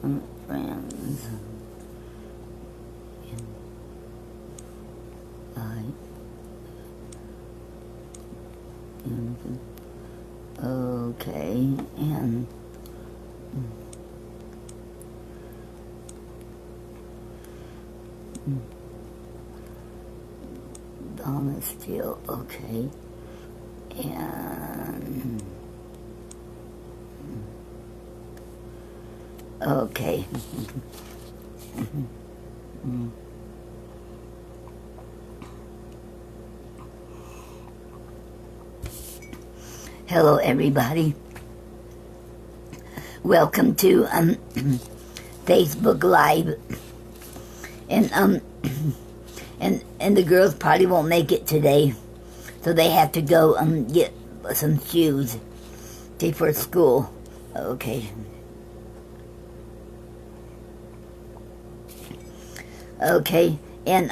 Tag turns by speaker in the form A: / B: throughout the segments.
A: friends. Okay, and Donna Steele, okay, and okay. Hello, everybody. Welcome to Facebook Live, and the girls probably won't make it today, so they have to go get some shoes for school. Okay. Okay, and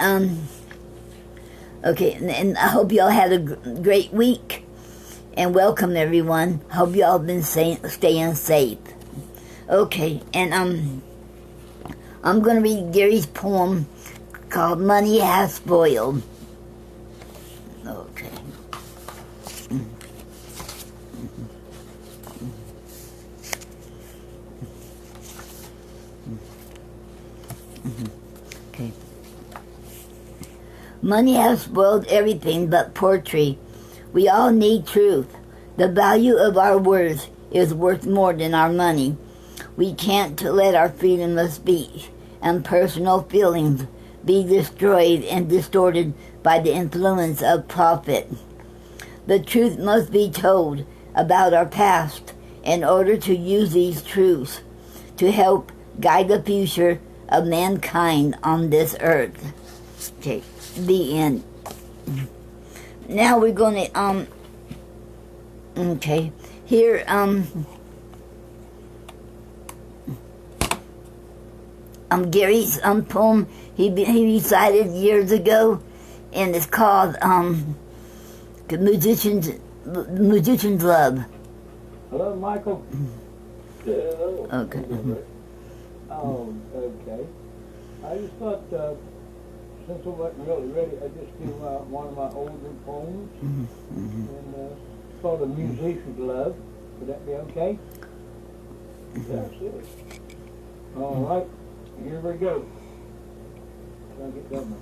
A: okay, and I hope y'all had a great week. And welcome, everyone. Hope y'all been staying safe. Okay, and I'm gonna read Gary's poem called "Money Has Spoiled." Okay. Okay. Money has spoiled everything but poetry. We all need truth. The value of our words is worth more than our money. We can't let our freedom of speech and personal feelings be destroyed and distorted by the influence of profit. The truth must be told about our past in order to use these truths to help guide the future of mankind on this earth. Okay, the end. Now we're going to, okay, here, Gary's poem he recited years ago, and it's called "The Musician's Love."
B: Hello, Michael. Hello.
A: Okay.
B: Oh, okay. I just thought, since I wasn't really ready, I just do one of my older poems, and it's called "A Musician's Love." Would that be okay? That's it. All right. Here we go. I'll get done my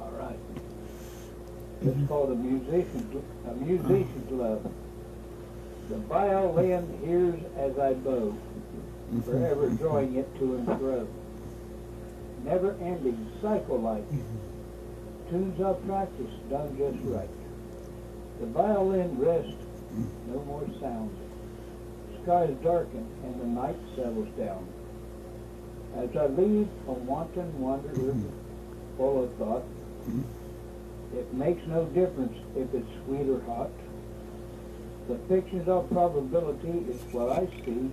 B: All right. It's called a musician's love. The violin hears as I bow, forever drawing it to and fro. Never-ending cycle-like, tunes I'll practice done just right. The violin rests, no more sounds. Skies darken and the night settles down. As I leave a wanton wanderer, full of thought, it makes no difference if it's sweet or hot. The fictions of probability is what I see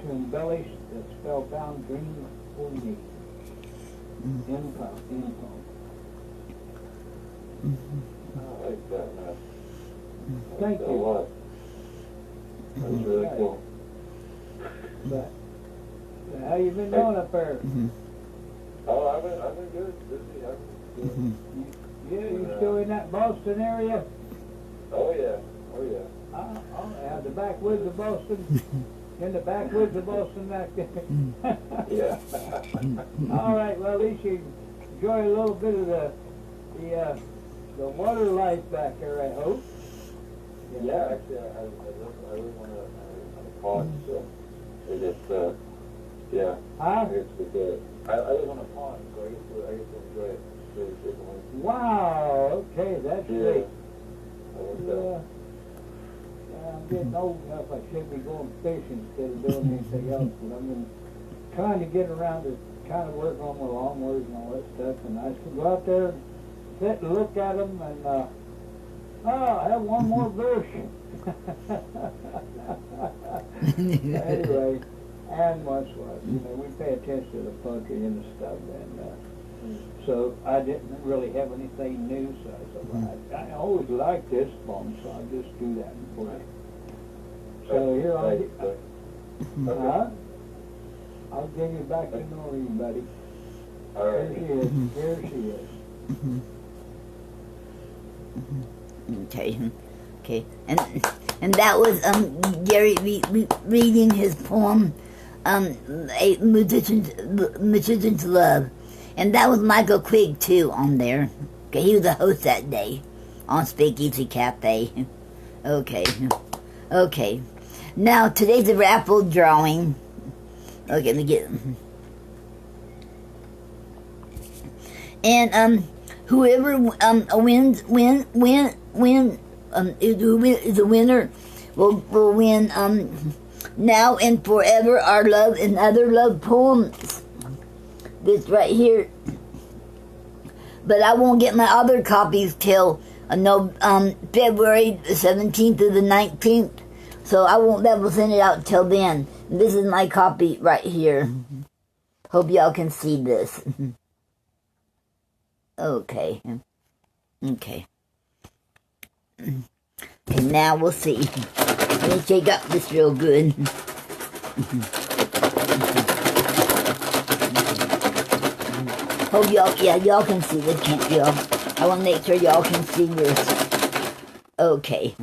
B: to embellish the spellbound dream for me. End poem. I like that, man. Thank you. A lot. That's really cool. But how you been doing up there?
C: Oh, I've been good. Busy.
B: Yeah, you still in that Boston area?
C: Oh yeah.
B: Yeah, the backwoods of Boston. In the backwoods of Boston back there.
C: Yeah.
B: All right. Well, at least you enjoy a little bit of the water life back there, I hope.
C: Yeah, actually, I live on a pond, so it just, yeah.
B: Huh?
C: I live on a pond, so I get to enjoy it really frequently.
B: Wow. Okay, that's great.
C: Yeah.
B: I'm getting old enough. I should be going fishing instead of doing anything else. But I'm trying to get around to kind of work on my lawnmowers and all that stuff. And I should go out there and sit and look at them and. I have one more verse. Anyway, and much was. We pay attention to the poetry and the stuff, and so I didn't really have anything new. So I thought, I always liked this poem, so I'll just do that for you. So here,
C: Thanks, sir.
B: huh? I'll give you back to Noreen, buddy.
C: All
B: Here
C: right.
B: she is. Here she is.
A: Okay. Okay. And that was Gary reading his poem, A Musician's Love. And that was Michael Quigg too on there. Okay, he was the host that day on Speakeasy Cafe. Okay. Okay. Now today's a raffle drawing. Okay, let me get and whoever wins is the winner will win Now and Forever Our Love and Other Love Poems. This right here. But I won't get my other copies till February 17th to the 19th. So I won't be able to send it out till then. This is my copy right here. Hope y'all can see this. Okay. Okay. And now we'll see. Let me shake up this real good. Hope y'all can see this, can't y'all? I want to make sure y'all can see this. Okay.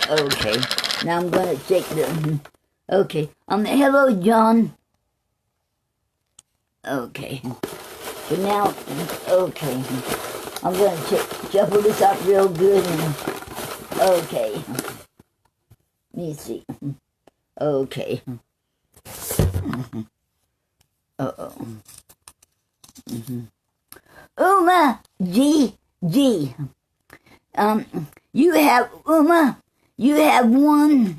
A: Okay. Now I'm going to shake the... Okay. Hello, John. Okay. So now, okay. I'm going to shuffle this up real good. Okay. Let me see. Okay. Uh-oh. Uma G. You have won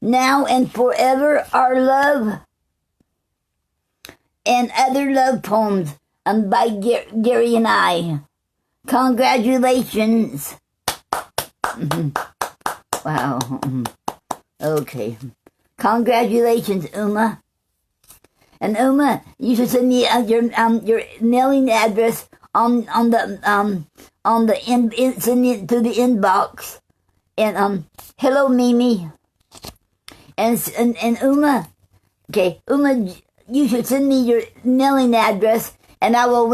A: Now and Forever Our Love and Other Love Poems by Gary and I. Congratulations. Wow. Okay. Congratulations, Uma. And Uma, you should send me your mailing address on the send it to the inbox. And hello, Mimi. And Uma. Okay, Uma, you should send me your mailing address, and I will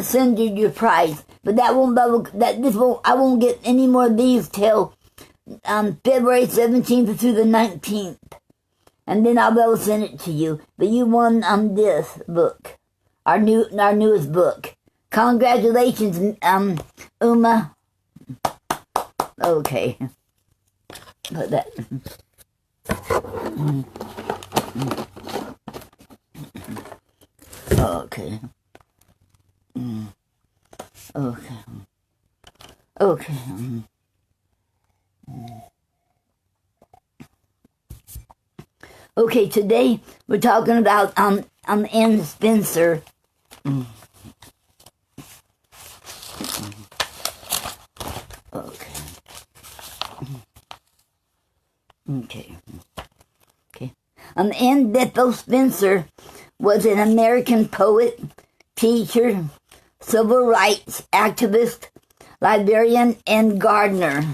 A: send you your prize. But I won't get any more of these till February 17th through the 19th. And then I'll be able to send it to you. But you won this book, our newest book. Congratulations, Uma. Okay. Put that. Okay. Okay. Okay. Okay, today we're talking about Ann Spencer. Okay. Okay. Okay. Ann Bethel Spencer was an American poet, teacher, civil rights activist, librarian, and gardener.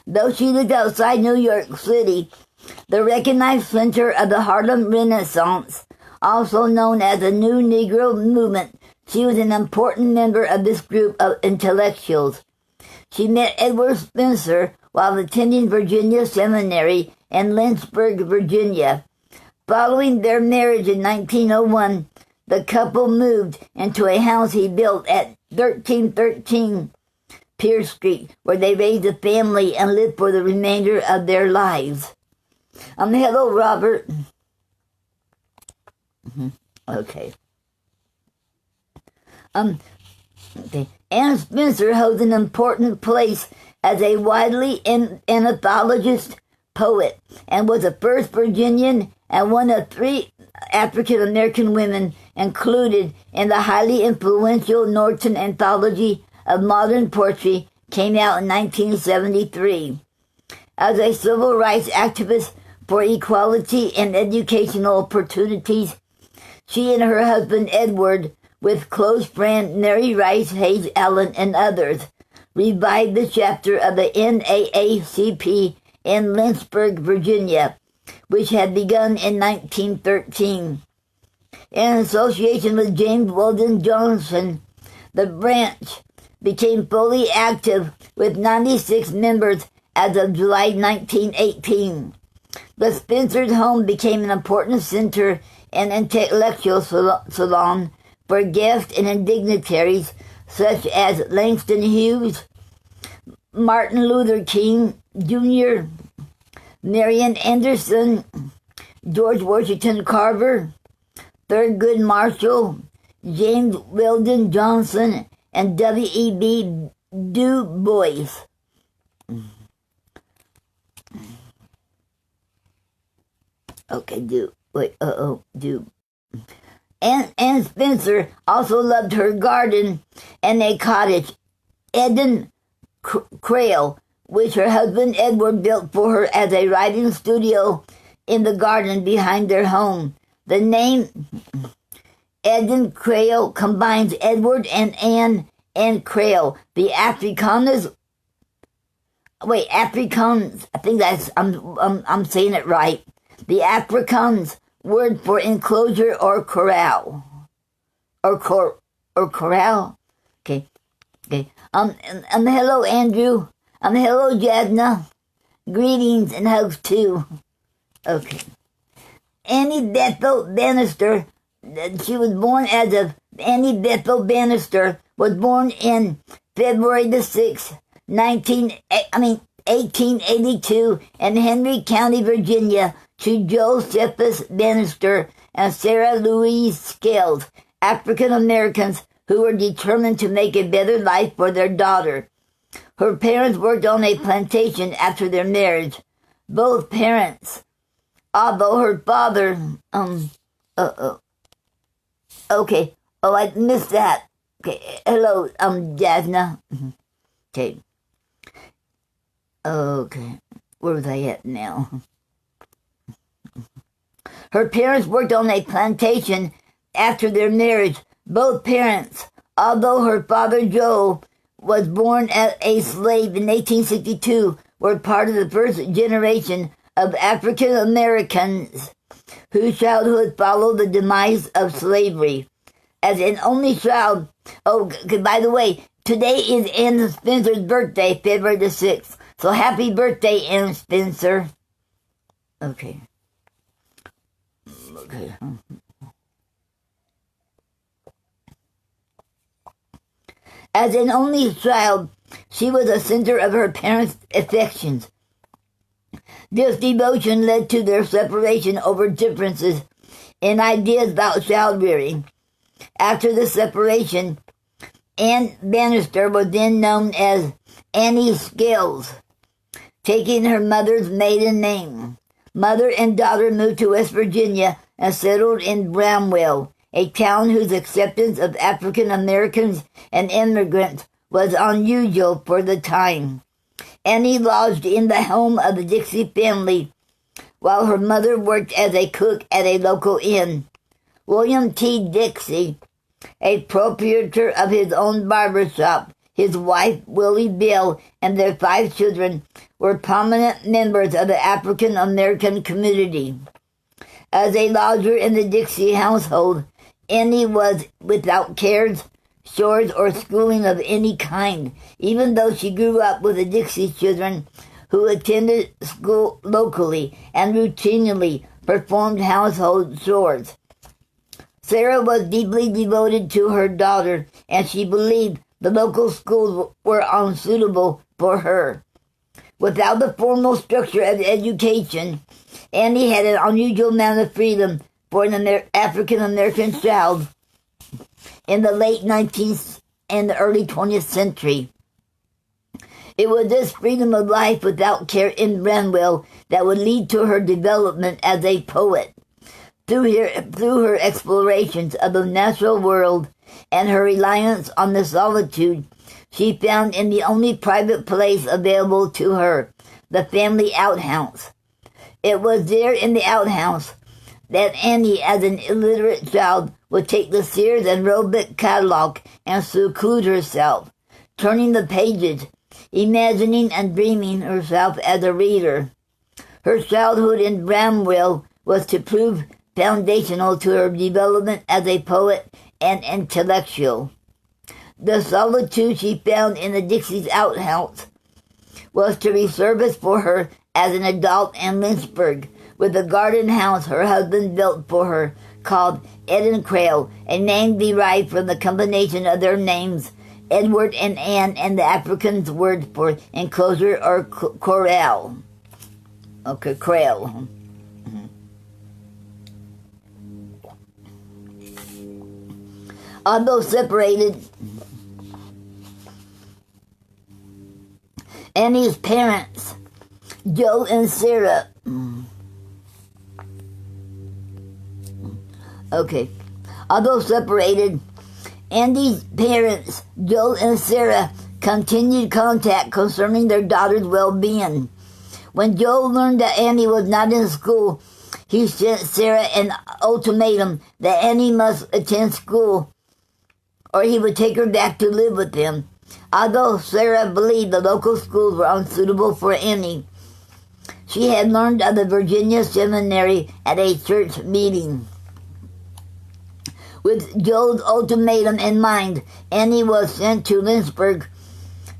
A: Though she lived outside New York City, the recognized center of the Harlem Renaissance, also known as the New Negro Movement, she was an important member of this group of intellectuals. She met Edward Spencer while attending Virginia Seminary in Lynchburg, Virginia. Following their marriage in 1901, the couple moved into a house he built at 1313 Pierce Street, where they raised a family and lived for the remainder of their lives. Hello, Robert. Okay. Okay. Ann Spencer holds an important place as a widely anthologist poet and was the first Virginian and one of 3 African-American women included in the highly influential Norton Anthology of Modern Poetry, came out in 1973. As a civil rights activist for equality and educational opportunities, she and her husband Edward with close friend Mary Rice Hayes Allen and others, revived the chapter of the NAACP in Lynchburg, Virginia, which had begun in 1913. In association with James Weldon Johnson, the branch became fully active with 96 members as of July 1918. The Spencer's home became an important center and intellectual salon for guests and dignitaries such as Langston Hughes, Martin Luther King Jr., Marian Anderson, George Washington Carver, Thurgood Marshall, James Weldon Johnson, and W.E.B. Du Bois. Anne Spencer also loved her garden and a cottage, Eden Crail, which her husband Edward built for her as a writing studio in the garden behind their home. The name Eden Crail combines Edward and Anne and Crail. The Afrikaans, I think that's, I'm saying it right. The Afrikaans word for enclosure or corral. Or corral. Okay. Hello, Andrew. Hello, Jasna. Greetings and hugs, too. Okay. Annie Bethel Bannister, Annie Bethel Bannister was born in February the 6th, 1882 in Henry County, Virginia, to Josephus Bannister and Sarah Louise Scales, African Americans who were determined to make a better life for their daughter. Her parents worked on a plantation after their marriage. Both parents, although her father, okay. Oh, I missed that. Okay. Hello, Jasna. Okay. Okay. Where was I at now? Her parents worked on a plantation after their marriage. Both parents, although her father Joe was born as a slave in 1862, were part of the first generation of African Americans whose childhood followed the demise of slavery. As an only child, by the way, today is Anne Spencer's birthday, February the 6th. So happy birthday, Anne Spencer. Okay. As an only child, she was the center of her parents' affections. This devotion led to their separation over differences in ideas about child rearing. After the separation, Anne Bannister was then known as Annie Scales, taking her mother's maiden name. Mother and daughter moved to West Virginia and settled in Bramwell, a town whose acceptance of African Americans and immigrants was unusual for the time. Annie lodged in the home of the Dixie family, while her mother worked as a cook at a local inn. William T. Dixie, a proprietor of his own barber shop, his wife Willie Bill, and their 5 children were prominent members of the African American community. As a lodger in the Dixie household, Annie was without cares, chores, or schooling of any kind, even though she grew up with the Dixie children who attended school locally and routinely performed household chores. Sarah was deeply devoted to her daughter, and she believed the local schools were unsuitable for her. Without the formal structure of education, Annie had an unusual amount of freedom for an African-American child in the late 19th and the early 20th century. It was this freedom of life without care in Bramwell that would lead to her development as a poet. Through her explorations of the natural world and her reliance on the solitude she found in the only private place available to her, the family outhouse. It was there in the outhouse that Annie, as an illiterate child, would take the Sears and Roebuck catalog and seclude herself, turning the pages, imagining and dreaming herself as a reader. Her childhood in Bramwell was to prove foundational to her development as a poet and intellectual. The solitude she found in the Dixie's outhouse was to resurface for her as an adult in Lynchburg, with a garden house her husband built for her called Eden Crail, a name derived from the combination of their names, Edward and Anne, and the African's word for enclosure or corral. Okay, kraal. Although separated, Annie's parents, Joe and Sarah, although separated, Andy's parents, Joe and Sarah, continued contact concerning their daughter's well-being. When Joe learned that Annie was not in school, he sent Sarah an ultimatum that Annie must attend school or he would take her back to live with him. Although Sarah believed the local schools were unsuitable for Annie, she had learned of the Virginia Seminary at a church meeting. With Joe's ultimatum in mind, Annie was sent to Lynchburg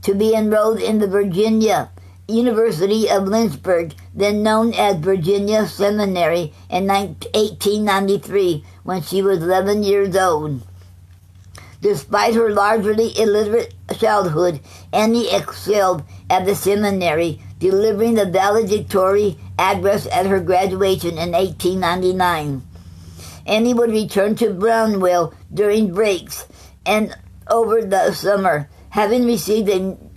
A: to be enrolled in the Virginia University of Lynchburg, then known as Virginia Seminary, in 1893 when she was 11 years old. Despite her largely illiterate childhood, Annie excelled at the seminary, delivering the valedictory address at her graduation in 1899. Annie would return to Brownwell during breaks and over the summer, having received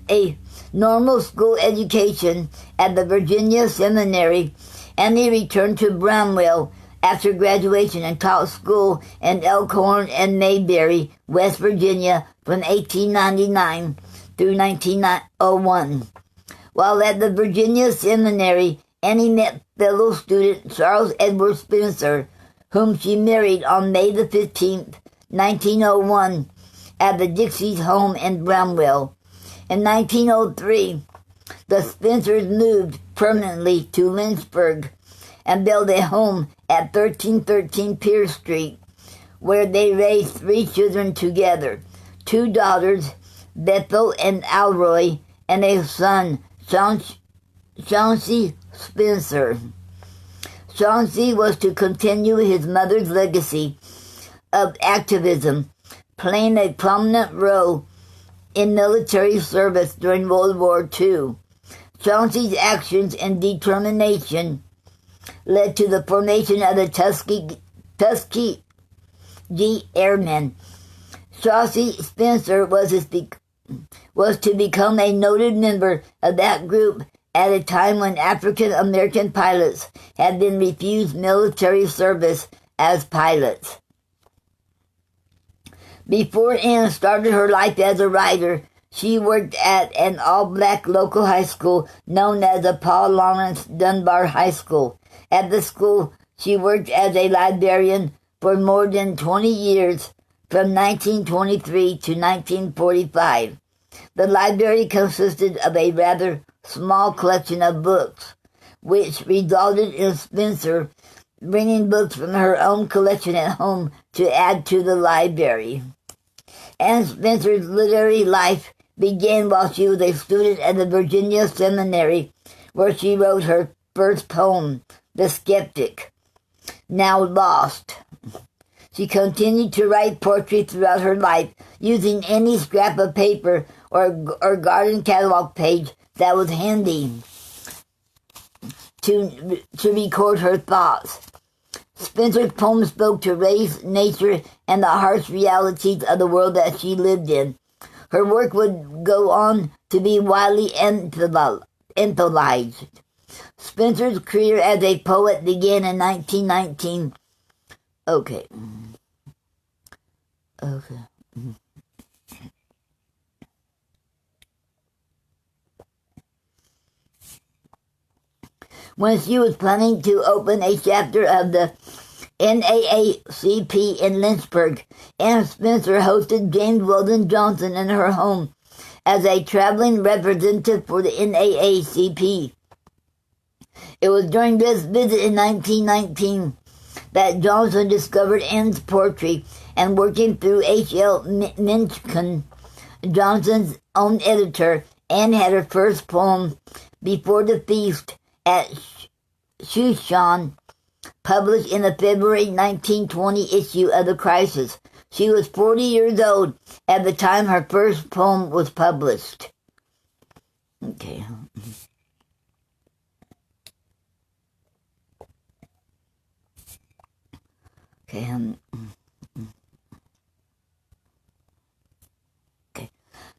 A: a normal school education at the Virginia Seminary. Annie returned to Brownwell after graduation and taught school in Elkhorn and Mayberry, West Virginia, from 1899 through 1901. While at the Virginia Seminary, Annie met fellow student Charles Edward Spencer, whom she married on May the 15th, 1901, at the Dixie's home in Brownwell. In 1903, the Spencers moved permanently to Lynchburg and built a home at 1313 Pierce Street, where they raised 3 children together, 2 daughters, Bethel and Alroy, and a son, Chauncey Spencer. Chauncey was to continue his mother's legacy of activism, playing a prominent role in military service during World War II. Chauncey's actions and determination led to the formation of the Tuskegee Airmen. Chauncey Spencer was to become a noted member of that group at a time when African American pilots had been refused military service as pilots. Before Anne started her life as a writer, she worked at an all-black local high school known as the Paul Laurence Dunbar High School. At the school, she worked as a librarian for more than 20 years, from 1923 to 1945. The library consisted of a rather small collection of books, which resulted in Spencer bringing books from her own collection at home to add to the library. Anne Spencer's literary life began while she was a student at the Virginia Seminary, where she wrote her first poem, The Skeptic, now lost. She continued to write poetry throughout her life, using any scrap of paper or garden catalog page that was handy to record her thoughts. Spencer's poems spoke to race, nature, and the harsh realities of the world that she lived in. Her work would go on to be widely antholorized. Spencer's career as a poet began in 1919. Okay. When she was planning to open a chapter of the NAACP in Lynchburg. Ann Spencer hosted James Weldon Johnson in her home as a traveling representative for the NAACP. It was during this visit in 1919 that Johnson discovered Ann's poetry, and working through H.L. Mencken, Johnson's own editor, Anne had her first poem, Before the Feast, at Shushan, published in the February 1920 issue of The Crisis. She was 40 years old at the time her first poem was published. Okay. Okay.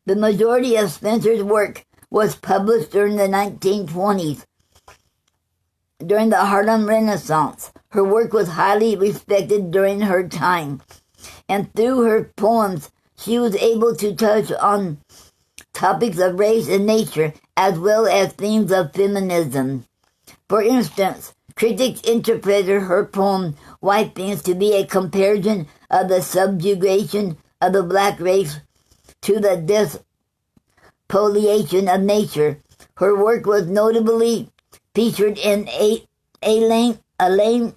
A: The majority of Spencer's work was published during the 1920s. During the Harlem Renaissance, her work was highly respected during her time, and through her poems, she was able to touch on topics of race and nature, as well as themes of feminism. For instance, critics interpreted her poem, White Things, to be a comparison of the subjugation of the black race to the despoliation of nature. Her work was notably featured in Alain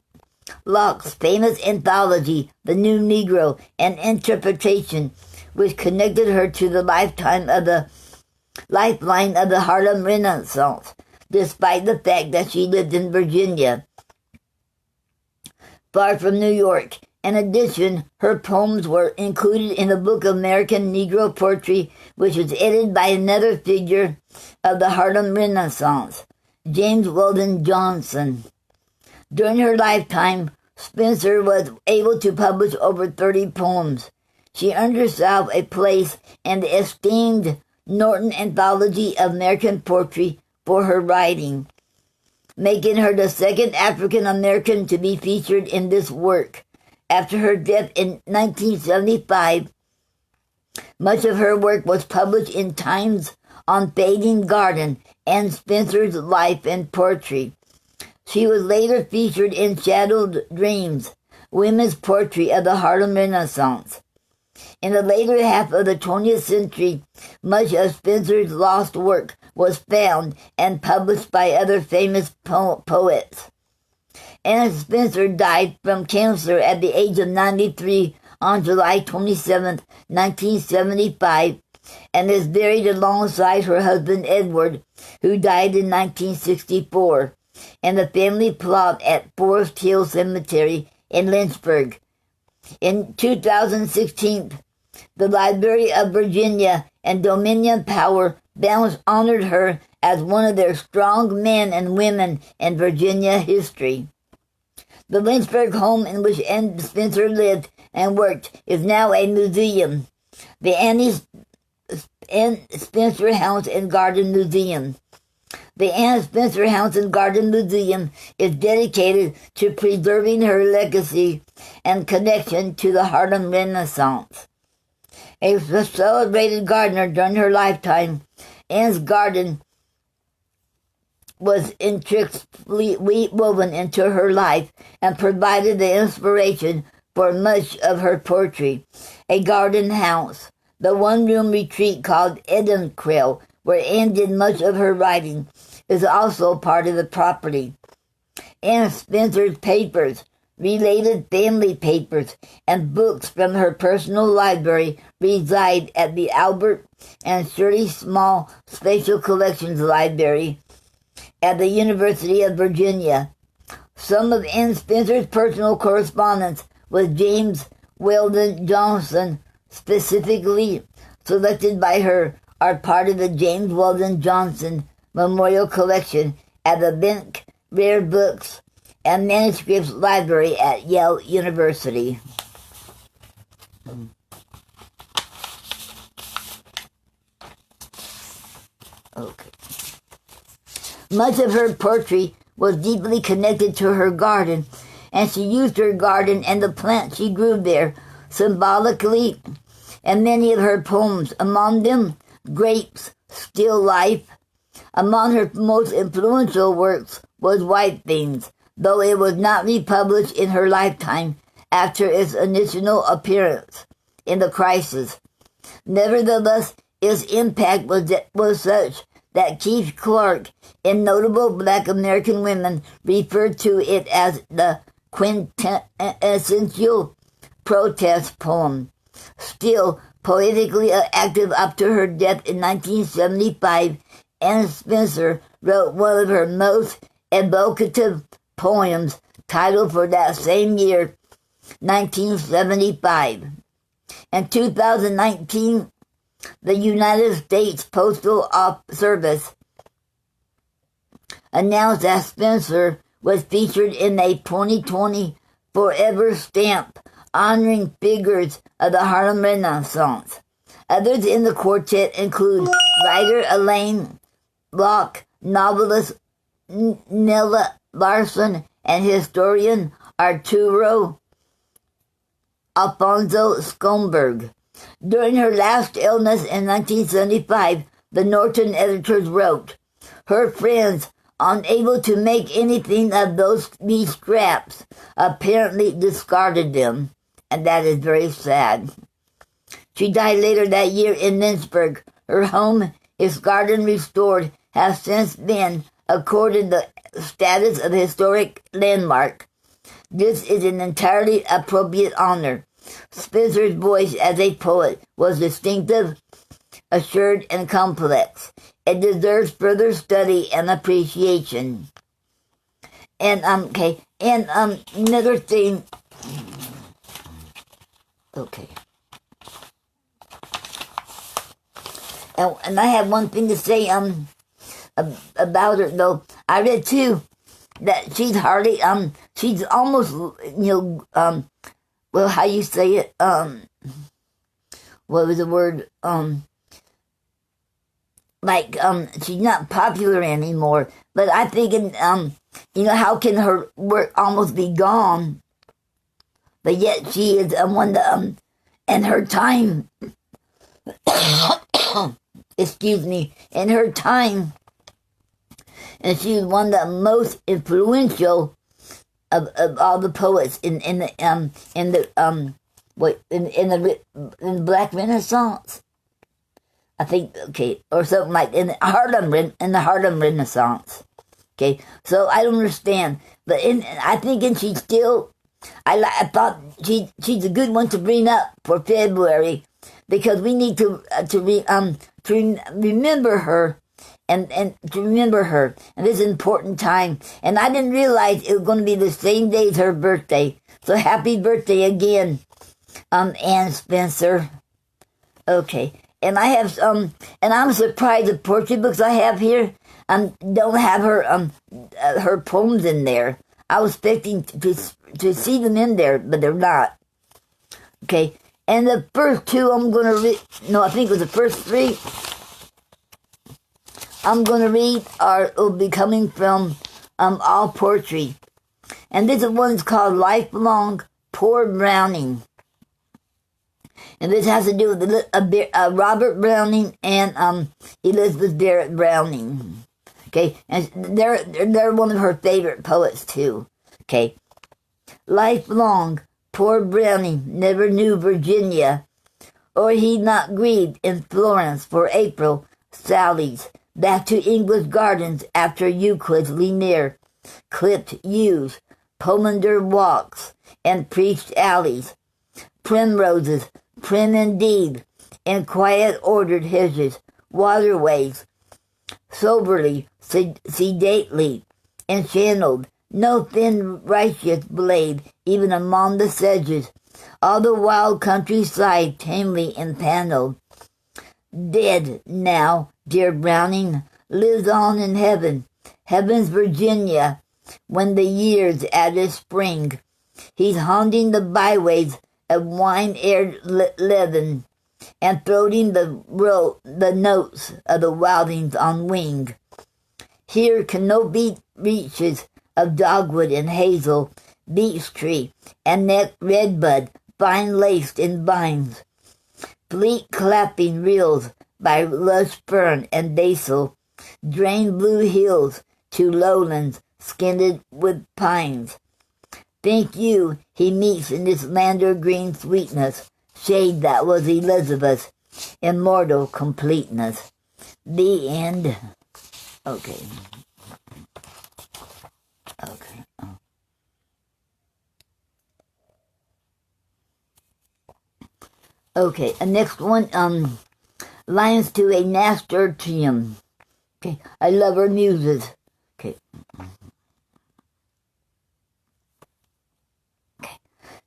A: Locke's famous anthology, The New Negro, an interpretation which connected her to the lifeline of the Harlem Renaissance, despite the fact that she lived in Virginia, far from New York. In addition, her poems were included in the Book of American Negro Poetry, which was edited by another figure of the Harlem Renaissance, James Weldon Johnson. During her lifetime, Spencer was able to publish over 30 poems. She earned herself a place in the esteemed Norton Anthology of American Poetry for her writing, making her the second African American to be featured in this work. After her death in 1975, much of her work was published in Times on Fading Garden and Spencer's Life and Poetry. She was later featured in Shadowed Dreams, women's poetry of the Harlem Renaissance. In the later half of the 20th century, much of Spencer's lost work was found and published by other famous poets. Anna Spencer died from cancer at the age of 93 on July 27, 1975, and is buried alongside her husband Edward, who died in 1964, in the family plot at Forest Hill Cemetery in Lynchburg. In 2016, the Library of Virginia and Dominion Power honored her as one of their strong men and women in Virginia history. The Lynchburg home in which Ann Spencer lived and worked is now a museum, the Ann Spencer House and Garden Museum. The Ann Spencer House and Garden Museum is dedicated to preserving her legacy and connection to the Harlem Renaissance. A celebrated gardener during her lifetime, Ann's garden was intricately woven into her life and provided the inspiration for much of her poetry. A garden house, the one-room retreat called Eden Quail, where Anne did much of her writing, is also part of the property. Ann Spencer's papers, related family papers, and books from her personal library reside at the Albert and Shirley Small Spatial Collections Library at the University of Virginia. Some of Ann Spencer's personal correspondence with James Weldon Johnson, specifically selected by her, are part of the James Weldon Johnson Memorial Collection at the Benck Rare Books and Manuscripts Library at Yale University. Okay. Much of her poetry was deeply connected to her garden, and she used her garden and the plants she grew there symbolically in many of her poems, among them Grapes, Still Life. Among her most influential works was White Things, though it was not republished in her lifetime after its initial appearance in the Crisis. Nevertheless, its impact was such that Keith Clark and notable Black American women referred to it as the quintessential protest poem. Still politically active up to her death in 1975, Anne Spencer wrote one of her most evocative poems titled for that same year, 1975. In 2019, the United States Postal Service announced that Spencer was featured in a 2020 Forever stamp honoring figures of the Harlem Renaissance. Others in the quartet include writer Elaine Block, novelist Nella Larson, and historian Arturo Alfonso Schomburg. During her last illness in 1975, the Norton editors wrote, "Her friends, unable to make anything of these scraps, apparently discarded them," and that is very sad. She died later that year in Lynchburg. Her home, its garden restored, has since been accorded the status of historic landmark. This is an entirely appropriate honor. Spencer's voice as a poet was distinctive, assured, and complex. It deserves further study and appreciation. And another thing. Okay. And I have one thing to say about her though. I read too that she's hardly she's almost well, how you say it, what was the word, she's not popular anymore, but I think, how can her work almost be gone, but yet she is one that, in her time, in her time, and she was one of the most influential of all the poets in the Black Renaissance, I think. Okay, or something like in the Harlem Renaissance. Okay, so I don't understand, but I think she's still. I thought she's a good one to bring up for February, because we need to remember her. And to remember her, and this important time. And I didn't realize it was going to be the same day as her birthday. So happy birthday again, Anne Spencer. Okay, and I have and I'm surprised the portrait books I have here don't have her poems in there. I was expecting to see them in there, but they're not. Okay, and the first two I'm going to read. No, I think it was the first three. I'm going to read will be coming from All Poetry. And this one's called Lifelong Poor Browning. And this has to do with Robert Browning and Elizabeth Barrett Browning. Okay, and they're one of her favorite poets too. Okay. Lifelong poor Browning never knew Virginia, or he not grieved in Florence for April sallies back to English gardens after Euclid's linear, clipped yews, pomander walks, and preached alleys, primroses, prim indeed, in quiet ordered hedges, waterways, soberly, sedately, enchanneled, no thin righteous blade even among the sedges, all the wild countryside tamely empaneled. Dead now, dear Browning, lives on in heaven, heaven's Virginia, when the years add its spring. He's haunting the byways of wine-aired leaven, and throating the notes of the wildings on wing. Here canopied reaches of dogwood and hazel, beech tree, and neck redbud, fine laced in vines. Fleet clapping rills by lush fern and basil, drain blue hills to lowlands, skinned with pines. Think you he meets in this lander green sweetness, shade that was Elizabeth's, immortal completeness. The end. Okay. Okay. Okay, next one, Lines to a Nasturtium. Okay, I love her muses. Okay.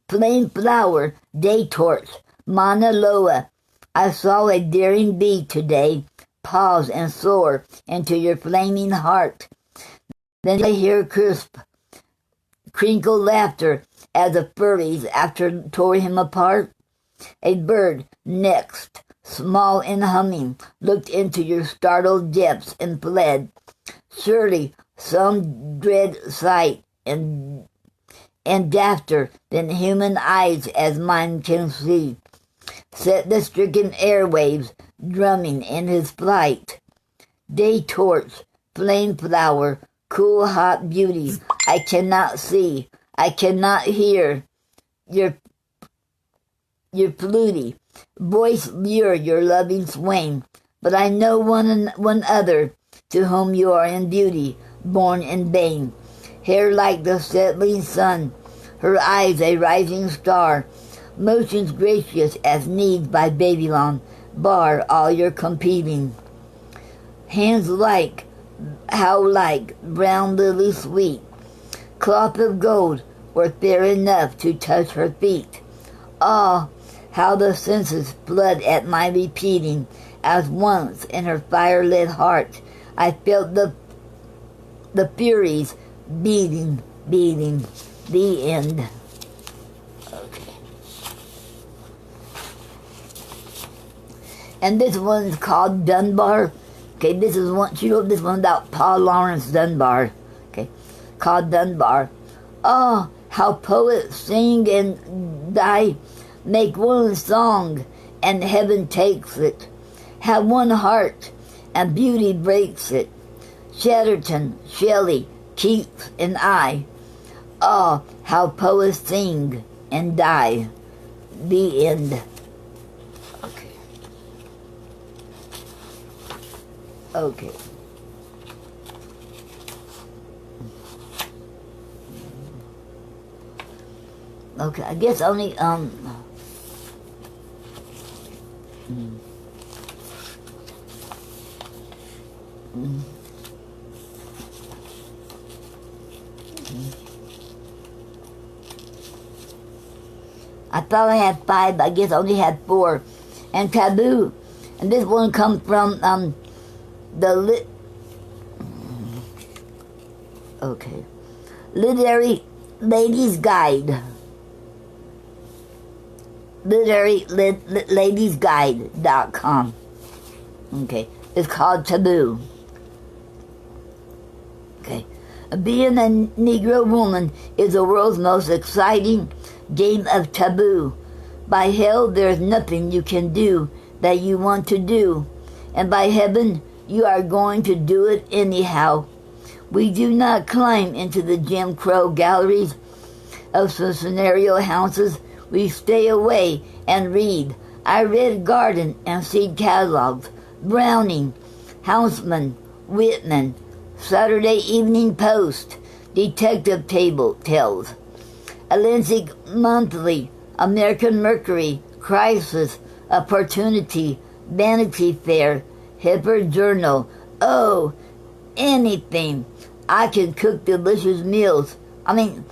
A: Plain flower, day torch, Mauna Loa. I saw a daring bee today pause and soar into your flaming heart. Then I hear crisp, crinkle laughter as the furries after tore him apart. A bird, next, small and humming, looked into your startled depths and fled. Surely some dread sight and dafter than human eyes as mine can see, set the stricken airwaves drumming in his flight. Day torch, flame flower, cool hot beauty, I cannot see, I cannot hear your fluty voice lure your loving swain, but I know one other to whom you are in beauty, born in vain. Hair like the settling sun, her eyes a rising star, motions gracious as needs by Babylon, bar all your competing. Hands like, how like, brown lily sweet, cloth of gold were fair enough to touch her feet. Ah, how the senses flood at my repeating, as once in her fire-lit heart I felt the furies beating. The end. Okay. And this one's called Dunbar. Okay, this is one, she wrote this one about Paul Laurence Dunbar. Okay, called Dunbar. Oh, how poets sing and die, make one song, and heaven takes it. Have one heart, and beauty breaks it. Chatterton, Shelley, Keats, and I. Oh, how poets sing and die. The end. Okay. Okay. Okay, I guess only, I thought I had 5, but I guess I only had 4. And Taboo. And this one comes from Literary Ladies Guide. LiteraryLadiesGuide.com. Okay, it's called Taboo. Okay, being a Negro woman is the world's most exciting game of taboo. By hell, there's nothing you can do that you want to do, and by heaven, you are going to do it anyhow. We do not climb into the Jim Crow galleries of scenario houses. We stay away and read. I read garden and seed catalogs, Browning, Houseman, Whitman, Saturday Evening Post, Detective Tales, Atlantic Monthly, American Mercury, Crisis, Opportunity, Vanity Fair, Hipper Journal. Oh, anything. I can cook delicious meals. I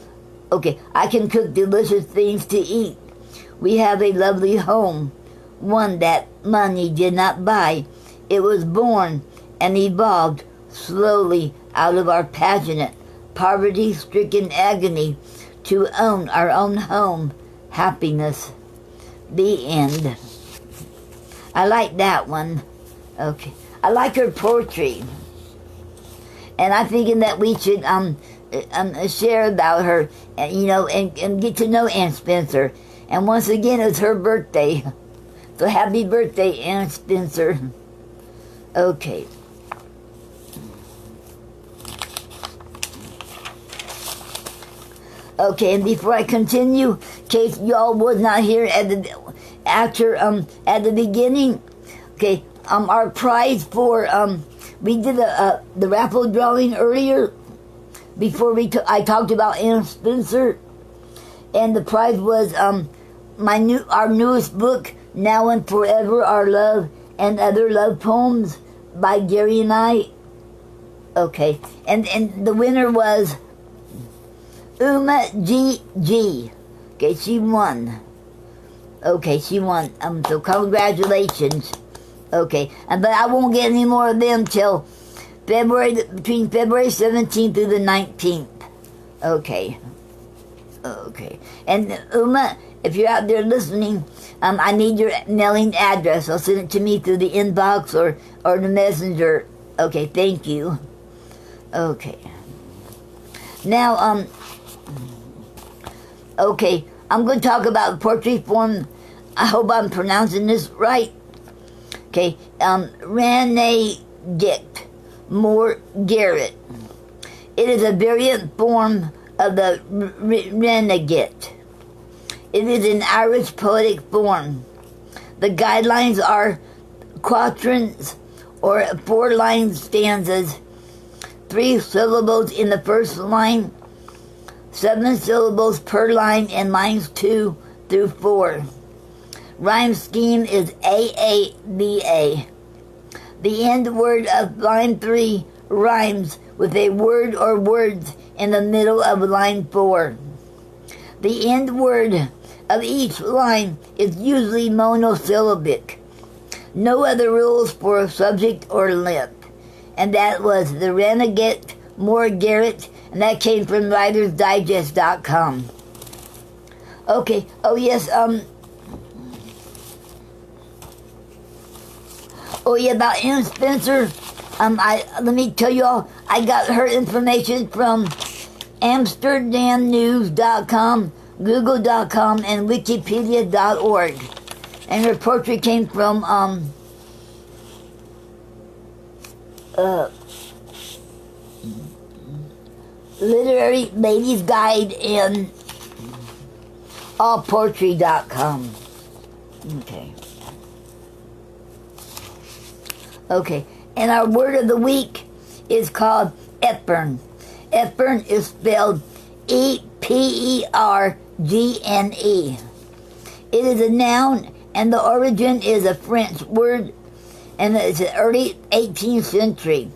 A: can cook delicious things to eat. We have a lovely home, one that money did not buy. It was born and evolved slowly out of our passionate, poverty-stricken agony to own our own home, happiness. The end. I like that one. Okay. I like her poetry. And I'm thinking that we should share about her, and get to know Ann Spencer. And once again, it's her birthday. So happy birthday, Ann Spencer. Okay. Okay, and before I continue, in case y'all was not here at the beginning, okay, our prize for we did the raffle drawing earlier before I talked about Ann Spencer, and the prize was our newest book, Now and Forever, Our Love and Other Love Poems by Gary and I. Okay, and the winner was Uma G. Okay, she won. Okay, she won. So congratulations. Okay, but I won't get any more of them till between February 17th through the 19th. Okay. Okay. And Uma, if you're out there listening, I need your mailing address. I'll send it to me through the inbox or the messenger. Okay, thank you. Okay. Now, okay, I'm going to talk about poetry form. I hope I'm pronouncing this right. Okay, Renegade Moore Garrett. It is a variant form of the renegade. It is an Irish poetic form. The guidelines are quatrains or 4-line stanzas, 3 syllables in the first line, 7 syllables per line in lines 2 through 4. Rhyme scheme is AABA. The end word of line 3 rhymes with a word or words in the middle of line 4. The end word of each line is usually monosyllabic. No other rules for subject or length. And that was the Renegade Moore Garrett, and that came from WritersDigest.com. Okay, oh yes, oh yeah, about Ann Spencer, let me tell you all, I got her information from AmsterdamNews.com, Google.com, and Wikipedia.org. And her poetry came from, Literary Ladies Guide and allpoetry.com. Okay. Okay, and our word of the week is called Ephern. Ephern is spelled E-P-E-R-G-N-E. It is a noun, and the origin is a French word, and it's the early 18th century.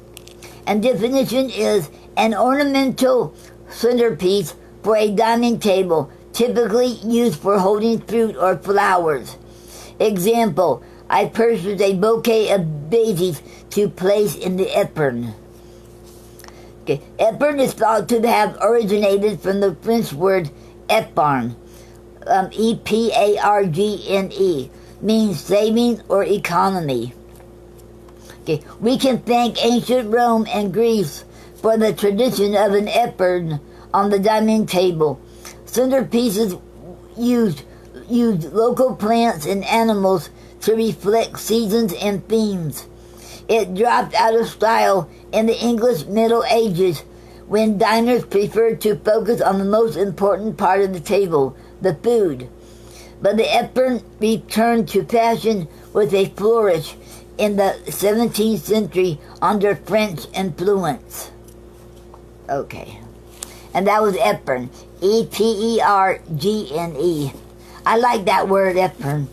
A: And definition is an ornamental centerpiece for a dining table, typically used for holding fruit or flowers. Example, I purchased a bouquet of daisies to place in the Ephern. Okay. Ephern is thought to have originated from the French word épargne, E-P-A-R-G-N-E, means saving or economy. Okay. We can thank ancient Rome and Greece for the tradition of an Ephern on the dining table. Centerpieces used local plants and animals to reflect seasons and themes. It dropped out of style in the English Middle Ages when diners preferred to focus on the most important part of the table, the food. But the Ephern returned to fashion with a flourish in the 17th century under French influence. Okay. And that was Ephern, E-P-E-R-G-N-E. I like that word, Ephern.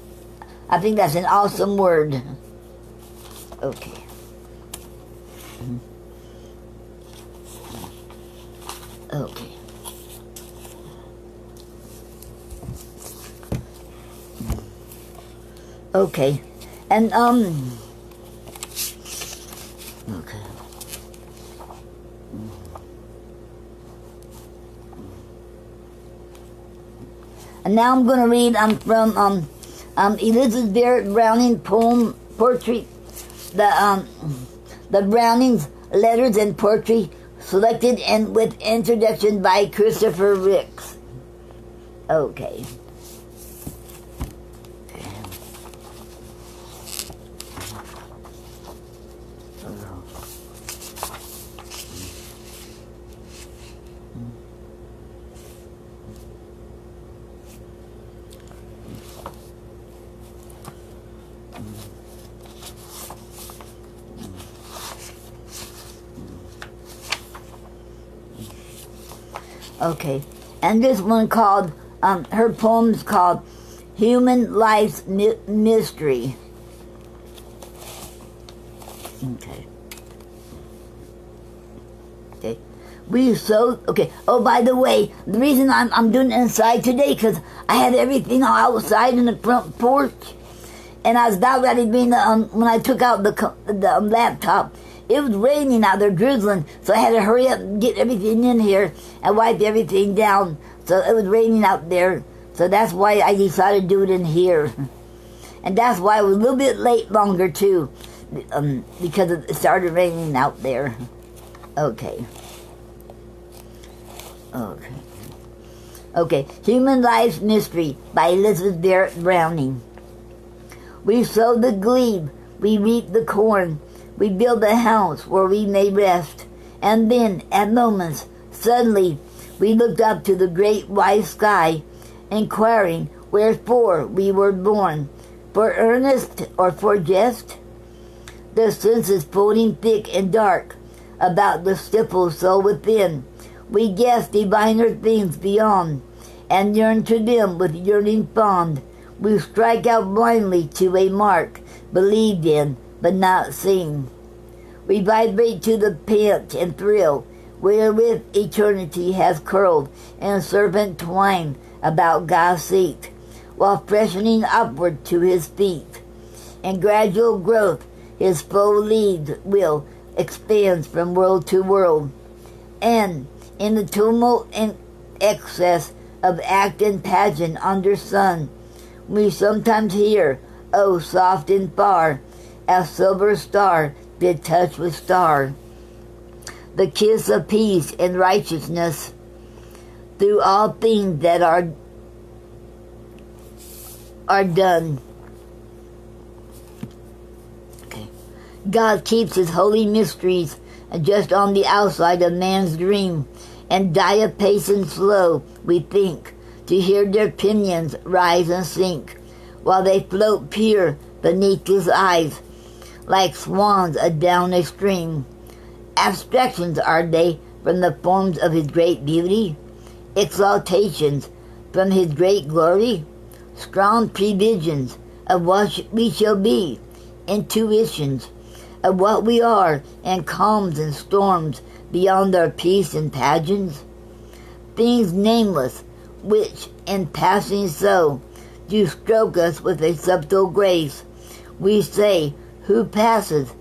A: I think that's an awesome word. Okay. Okay. Okay. And, okay. And now I'm going to read from Elizabeth Barrett Browning poetry, the Browning's Letters and Poetry, selected and with introduction by Christopher Ricks. Okay. Okay. And this one called, her poem's called Human Life's Mystery. Okay. Okay. Okay. Oh, by the way, the reason I'm doing it inside today, because I had everything outside in the front porch, and I was about ready to be in the, when I took out the laptop, it was raining out there, drizzling, so I had to hurry up and get everything in here and wipe everything down. So it was raining out there, so that's why I decided to do it in here. And that's why I was a little bit late longer, too, because it started raining out there. Okay. Okay. Human Life's Mystery by Elizabeth Barrett Browning. We sow the glebe, we reap the corn, we build a house where we may rest. And then, at moments, suddenly, we looked up to the great wide sky, inquiring wherefore we were born, for earnest or for jest? The senses folding thick and dark about the stifled soul within, we guess diviner things beyond, and yearn to them with yearning fond. We strike out blindly to a mark, believed in, but not seen. We vibrate to the pant and thrill, wherewith eternity has curled in serpent twine about God's seat, while freshening upward to his feet. In gradual growth, his full lead will expands from world to world, and in the tumult and excess of act and pageant under sun, we sometimes hear, oh, soft and far, as silver star did touch with star, the kiss of peace and righteousness through all things that are done. Okay. God keeps his holy mysteries just on the outside of man's dream, and die apace and slow, we think, to hear their pinions rise and sink, while they float pure beneath his eyes, like swans adown a stream. Abstractions are they from the forms of his great beauty, exaltations from his great glory, strong previsions of what we shall be, intuitions of what we are, and calms and storms beyond our peace and pageants, things nameless, which, in passing so, do stroke us with a subtle grace. We say, who passes?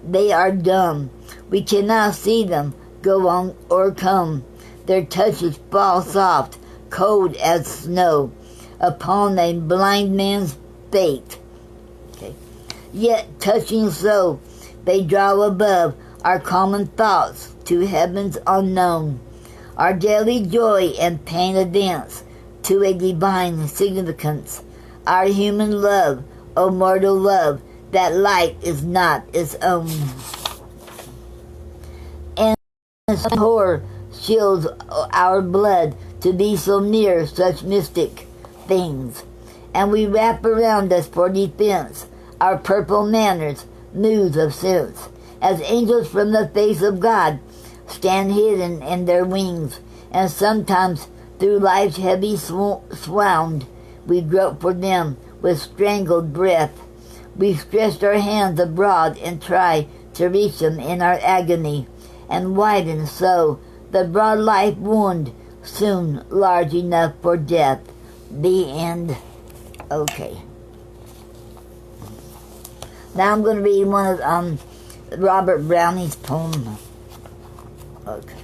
A: They are dumb. We cannot see them go on or come. Their touches fall soft, cold as snow, upon a blind man's fate. Okay. Yet touching so, they draw above our common thoughts to heavens unknown. Our daily joy and pain advance to a divine significance. Our human love, O mortal love, that light is not its own. And some horror chills our blood to be so near such mystic things. And we wrap around us for defense our purple manners, moods of sense, as angels from the face of God stand hidden in their wings, and sometimes through life's heavy swound we grope for them with strangled breath. We stretch our hands abroad and try to reach them in our agony, and widen so the broad life wound, soon large enough for death. The end. Okay. Now I'm going to read one of Robert Browning's poem. Okay.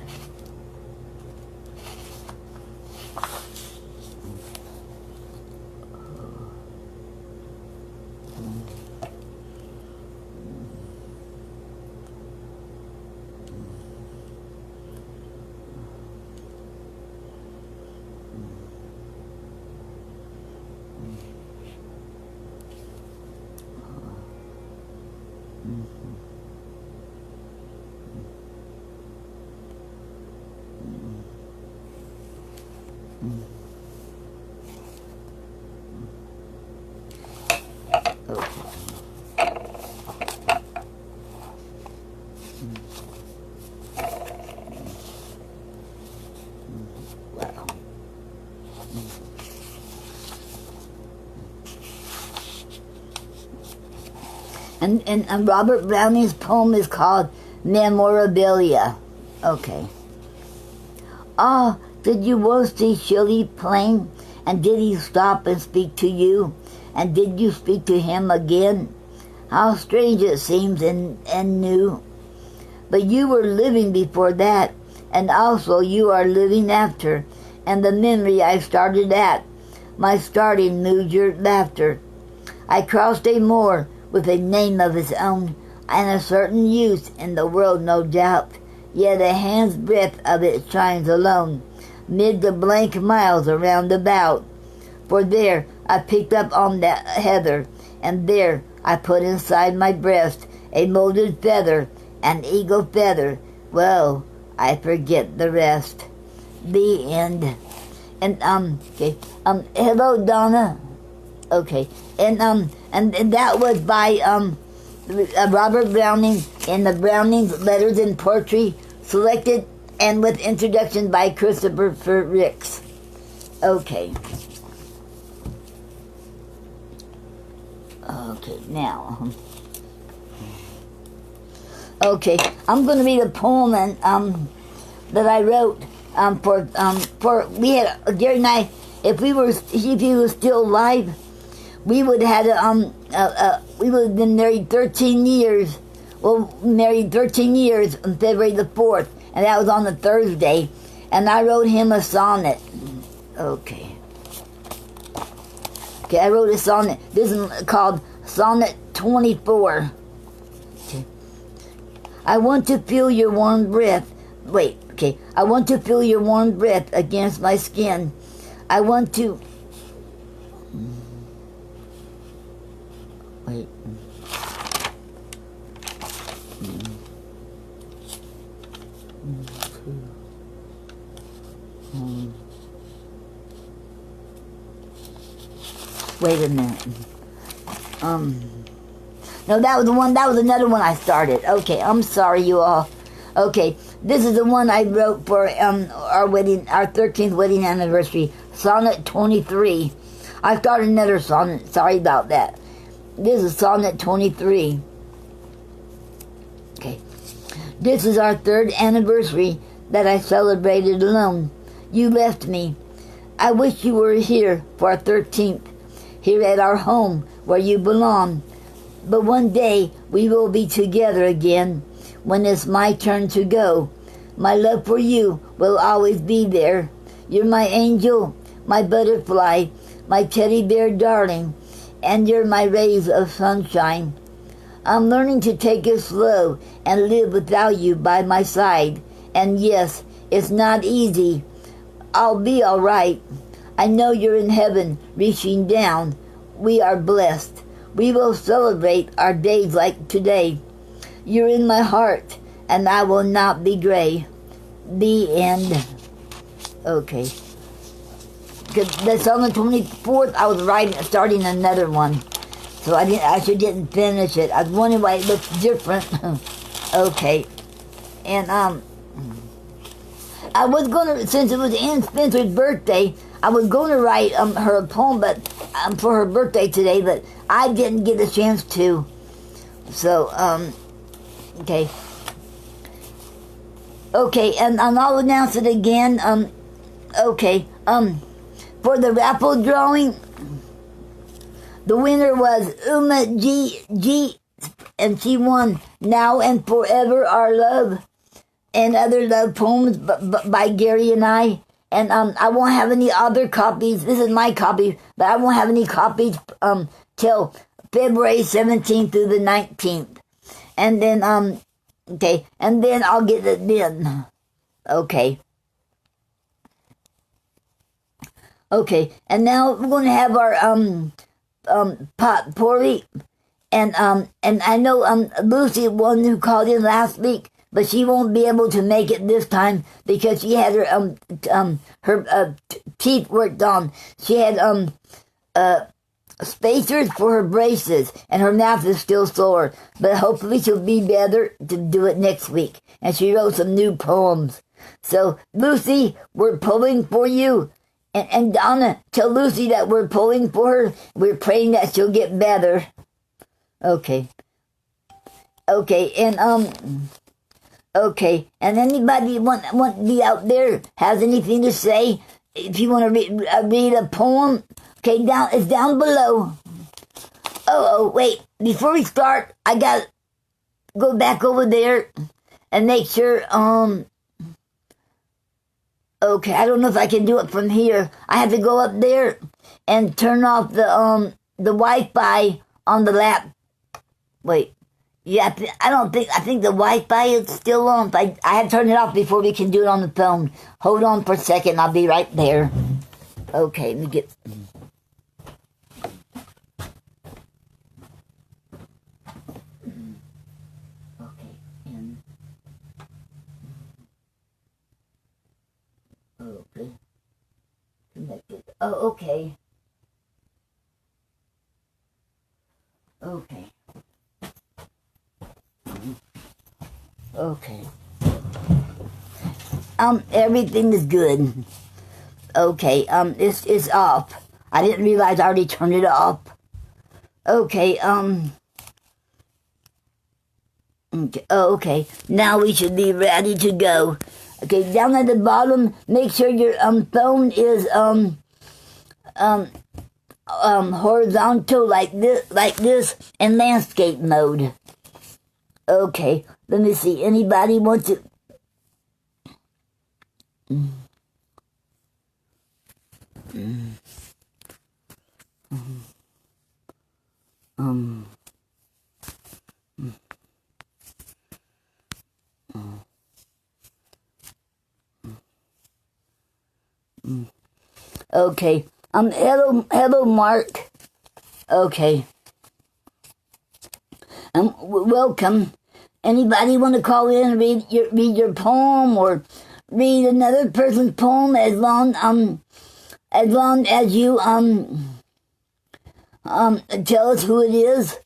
A: And Robert Browning's poem is called Memorabilia. Okay. Ah, did you once see Shirley Plain? And did he stop and speak to you? And did you speak to him again? How strange it seems and new. But you were living before that, and also you are living after. And the memory I started at, my starting moved your laughter. I crossed a moor with a name of its own, and a certain use in the world no doubt, yet a hand's breadth of it shines alone, mid the blank miles around about. For there I picked up on that heather, and there I put inside my breast a molded feather, an eagle feather. Well, I forget the rest. The end. And okay. Hello, Donna. Okay. And that was by Robert Browning in the Browning's Letters and Poetry, selected and with introduction by Christopher Ricks. Okay. Okay, now. Okay, I'm going to read a poem that I wrote for we had Gary and I. If he was still alive, we would have had we would have been married 13 years. Well, married 13 years on February the 4th, and that was on a Thursday. And I wrote him a sonnet. Okay. Okay, I wrote a sonnet. This is called Sonnet 24. Okay. I want to feel your warm breath. Wait, okay. I want to feel your warm breath against my skin. I want to... Wait. Wait a minute. No, that was another one I started. Okay, I'm sorry, you all. Okay, this is the one I wrote for our 13th wedding anniversary, Sonnet 23. I started another sonnet, sorry about that. This is Sonnet 23. Okay. This is our 3rd anniversary that I celebrated alone. You left me. I wish you were here for our 13th, here at our home where you belong. But one day we will be together again when it's my turn to go. My love for you will always be there. You're my angel, my butterfly, my teddy bear darling, and you're my rays of sunshine. I'm learning to take it slow and live without you by my side. And yes, it's not easy. I'll be all right. I know you're in heaven reaching down. We are blessed. We will celebrate our days like today. You're in my heart, and I will not be gray. The end. Okay. That's on the 24th. I was starting another one, so I actually didn't finish it. I was wondering why it looked different. Okay, and I was gonna, since it was Ann Spencer's birthday, I was going to write her a poem, but for her birthday today, but I didn't get a chance to. So okay. Okay, and I'll announce it again. Okay. For the raffle drawing, the winner was Uma G, and she won Now and Forever Our Love and Other Love Poems by Gary and I. And I won't have any other copies. This is my copy, but I won't have any copies till February 17th through the 19th. And then okay, and then I'll get it then. Okay. Okay, and now we're going to have our potpourri, and I know Lucy, one who called in last week, but she won't be able to make it this time because she had her teeth worked on. She had spacers for her braces, and her mouth is still sore, but hopefully she'll be better to do it next week. And she wrote some new poems. So Lucy, we're pulling for you. And Donna, tell Lucy that we're pulling for her. We're praying that she'll get better. Okay. Okay, and okay, and anybody want to be out there has anything to say? If you want to read a poem, okay, it's down below. Oh, wait, before we start, I got go back over there and make sure, okay, I don't know if I can do it from here. I have to go up there and turn off the Wi-Fi on the lap. Wait, yeah, I think the Wi-Fi is still on. I have to turn it off before we can do it on the phone. Hold on for a second, I'll be right there. Okay, let me get... Okay. Connected. Oh, okay. Okay. Okay. Everything is good. Okay, it's off. I didn't realize I already turned it off. Okay, okay. Now we should be ready to go. Okay, down at the bottom, make sure your phone is horizontal like this in landscape mode. Okay, let me see. Anybody want to? Okay. Hello, Mark. Okay. Welcome. Anybody want to call in and read your poem or read another person's poem as long as you tell us who it is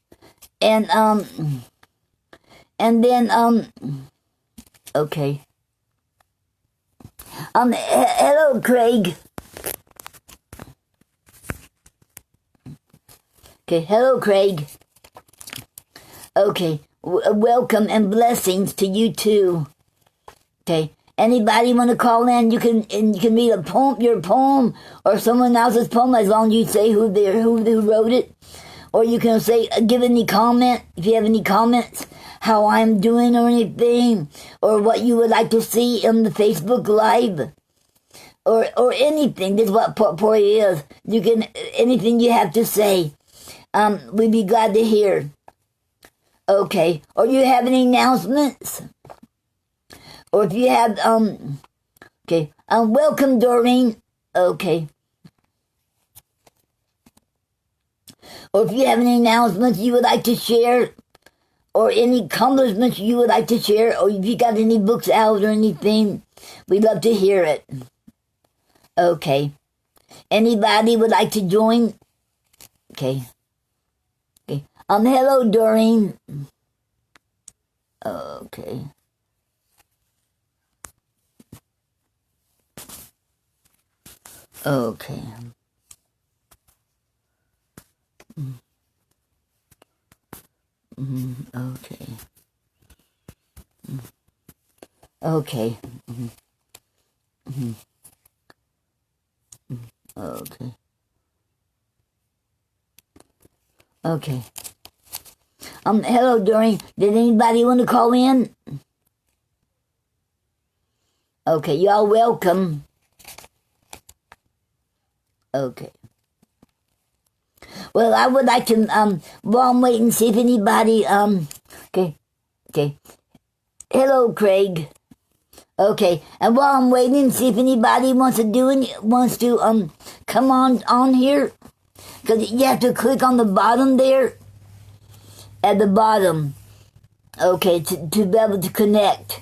A: and then okay. Hello, Craig. Okay, hello, Craig. Okay, welcome and blessings to you too. Okay, anybody want to call in? You can read a poem, your poem, or someone else's poem, as long as you say who wrote it. Or you can say, give any comment if you have any comments, how I'm doing or anything, or what you would like to see in the Facebook Live, or anything. This is what Potpourri is. You can anything you have to say. We'd be glad to hear. Okay. Or you have any announcements? Or if you have, okay. Welcome, Doreen. Okay. Or if you have any announcements you would like to share, or any accomplishments you would like to share, or if you got any books out or anything, we'd love to hear it. Okay. Anybody would like to join? Okay. Okay. Hello, Doreen. Okay. Okay. Okay. Okay. Okay. Okay. Hello, Doreen. Did anybody want to call in? Okay, y'all welcome. Okay. Well, I would like to, while I'm waiting, see if anybody, okay. Hello, Craig. Okay, and while I'm waiting, see if anybody wants to come on here. Because you have to click on the bottom there. At the bottom. Okay, to be able to connect.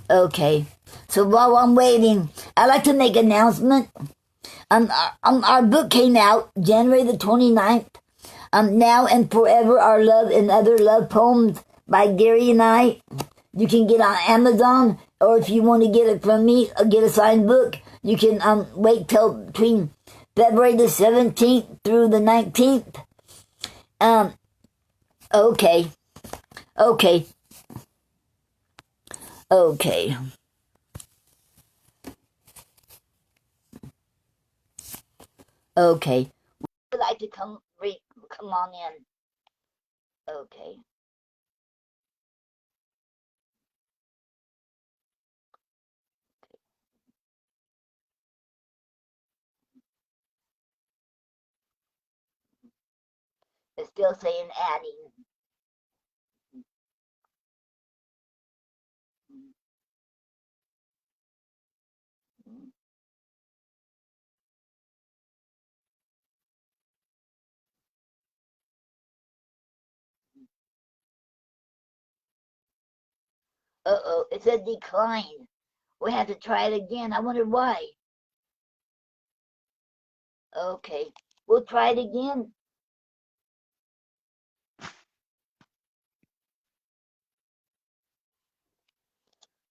A: Okay. So while I'm waiting, I'd like to make an announcement. Our book came out January the 29th. Now and Forever, Our Love and Other Love Poems by Gary and I. You can get on Amazon, or if you want to get it from me, get a signed book, you can wait till between February the 17th through the 19th. Okay. Okay. Okay. Would you like to come on in? Okay. It's still saying adding. Uh-oh, it said decline. We have to try it again. I wonder why. Okay, we'll try it again.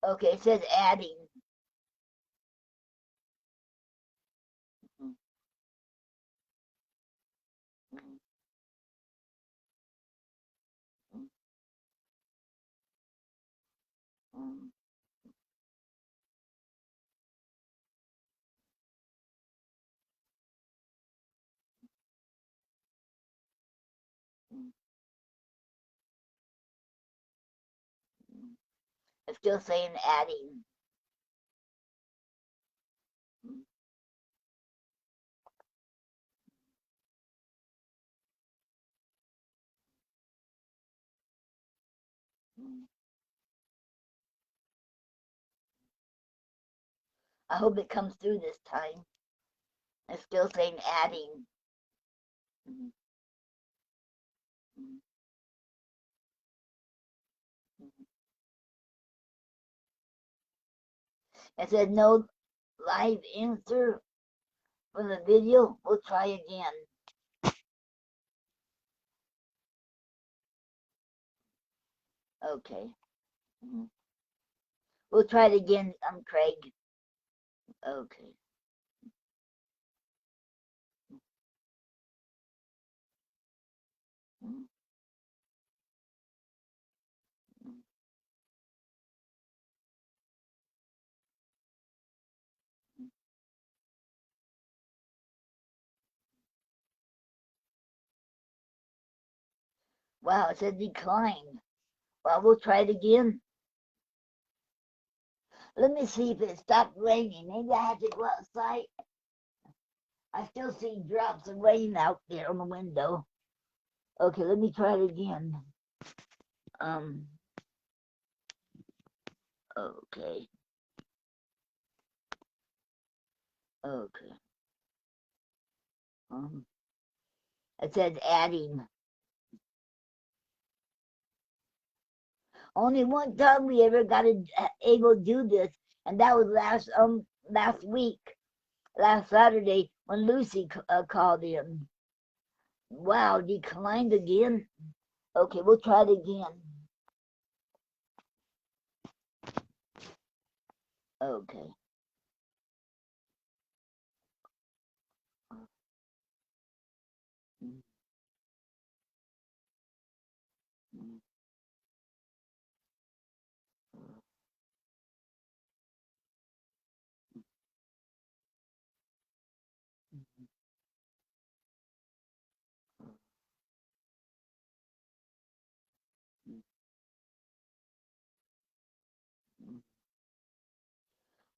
A: Okay, it says adding. It's still saying adding. I hope it comes through this time. It's still saying adding. It said no live answer for the video. We'll try again. Okay. We'll try it again, Craig. Okay. Wow, it said decline. Well, we'll try it again. Let me see if it stopped raining. Maybe I have to go outside. I still see drops of rain out there on the window. Okay, let me try it again. Okay. Okay. It says adding. Only one time we ever got able to do this, and that was last week, last Saturday when Lucy called in. Wow, declined again. Okay, we'll try it again. Okay.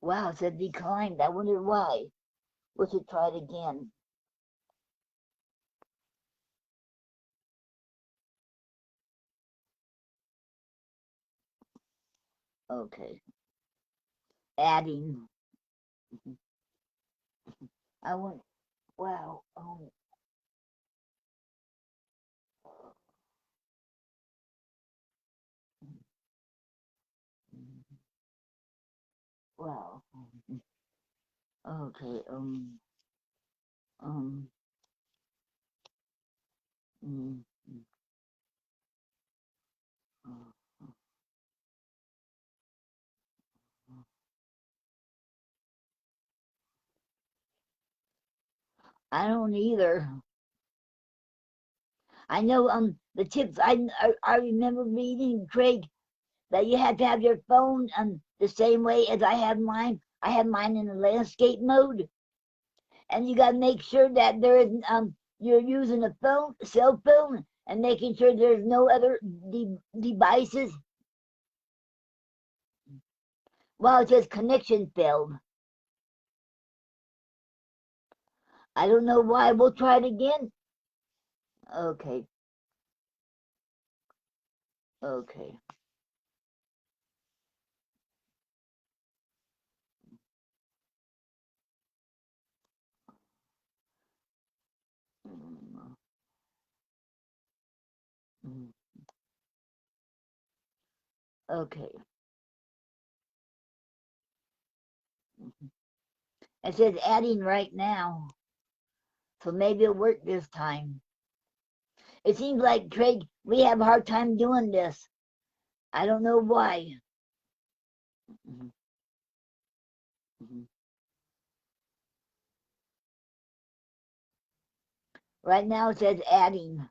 A: Wow, it said declined. I wonder why. We should try it again. Okay. Adding. I went, wow. Wow. Okay. Um. Mm, I don't either. I know the tips. I remember reading, Craig, that you have to have your phone the same way as I have mine. I have mine in the landscape mode, and you got to make sure that there is you're using a cell phone, and making sure there's no other devices. Well, it says connection failed. I don't know why. We'll try it again. Okay. Okay. Okay. It says adding right now. So maybe it'll work this time. It seems like, Craig, we have a hard time doing this. I don't know why. Right now it says adding.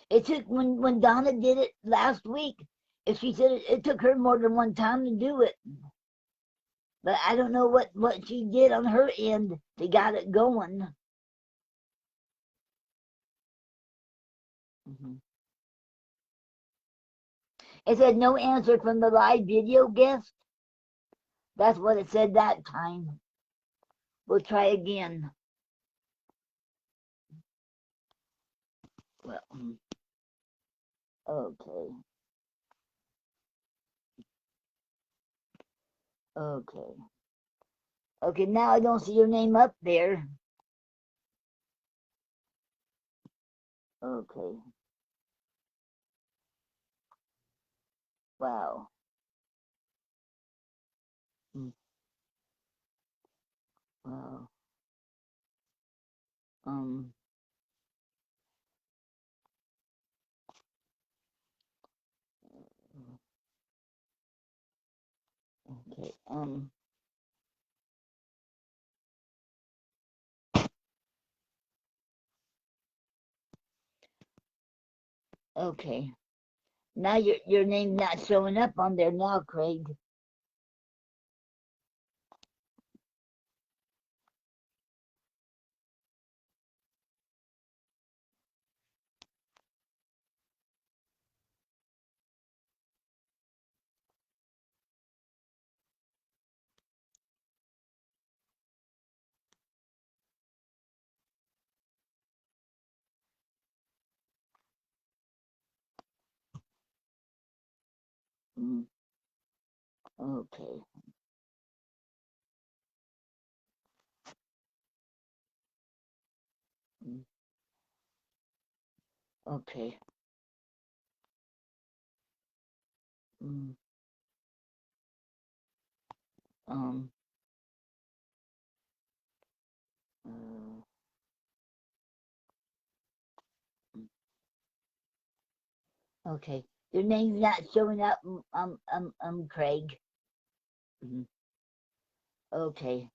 A: It took, when Donna did it last week, if she said it took her more than one time to do it. But I don't know what she did on her end to got it going. It said no answer from the live video guest. That's what it said that time. We'll try again. Well, okay. Okay. Okay, now I don't see your name up there. Okay. Wow. Wow. Okay. Okay. Now your name's not showing up on there now, Craig. Okay. Okay. Um. Okay. Your name's not showing up. Craig. Okay.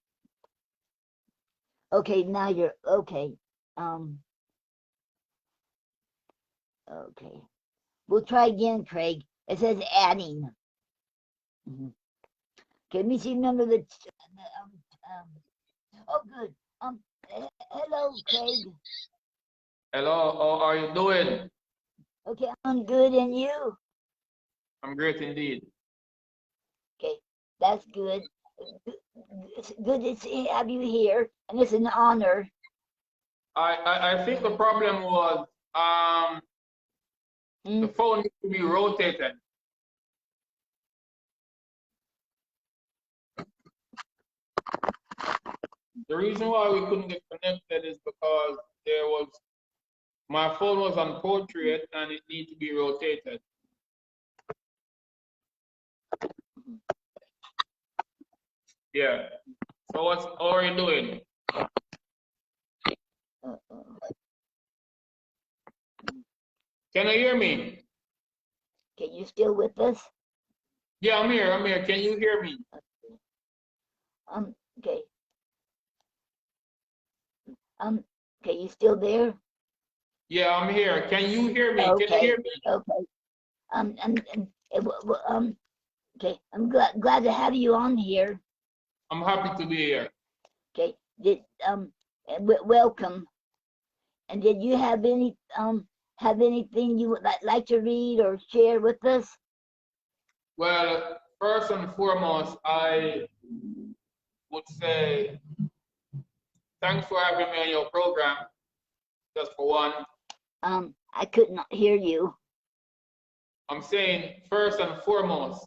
A: Okay. Now you're okay. Okay. We'll try again, Craig. It says adding. Can we see remember the oh good. Hello, Craig.
D: Hello, how are you doing?
A: Okay, I'm good, and you?
D: I'm great indeed.
A: Okay, that's good. It's good to have you here, and it's an honor.
D: I think the problem was the phone needs to be rotated. The reason why we couldn't get connected is because my phone was on portrait and it needs to be rotated. Yeah. So how are you doing? Can you hear me?
A: Can you still with us?
D: Yeah, I'm here. Can you hear me?
A: Okay. Okay, you still there?
D: Yeah, I'm here. Can you hear me? Can you
A: Okay.
D: hear me?
A: Okay. Okay. I'm glad to have you on here.
D: I'm happy to be here.
A: Okay. Welcome. And did you have anything you would like to read or share with us?
D: Well, first and foremost, I would say thanks for having me on your program, just for one.
A: I could not hear you.
D: I'm saying first and foremost,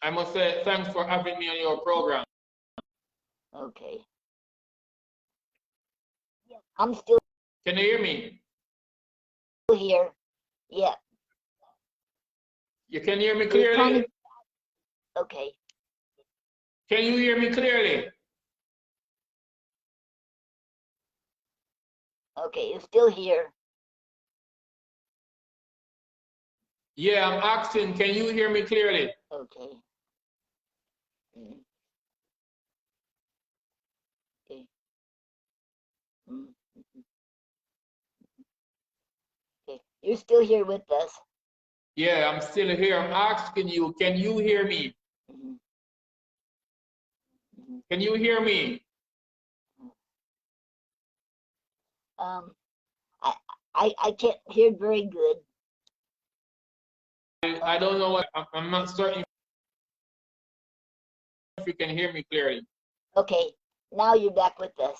D: I must say thanks for having me on your program.
A: Okay. I'm still
D: Can you hear me?
A: here. Yeah.
D: You can hear me
A: You're trying
D: clearly?
A: to- Okay.
D: Can you hear me clearly?
A: Okay. You're still here.
D: Yeah, I'm asking, can you hear me clearly?
A: Okay. Okay. Okay. You're still here with us.
D: Yeah, I'm still here. I'm asking you, can you hear me? Can you hear me?
A: I can't hear very good.
D: I don't know what, I'm not certain if you can hear me clearly.
A: Okay. Now you're back with us.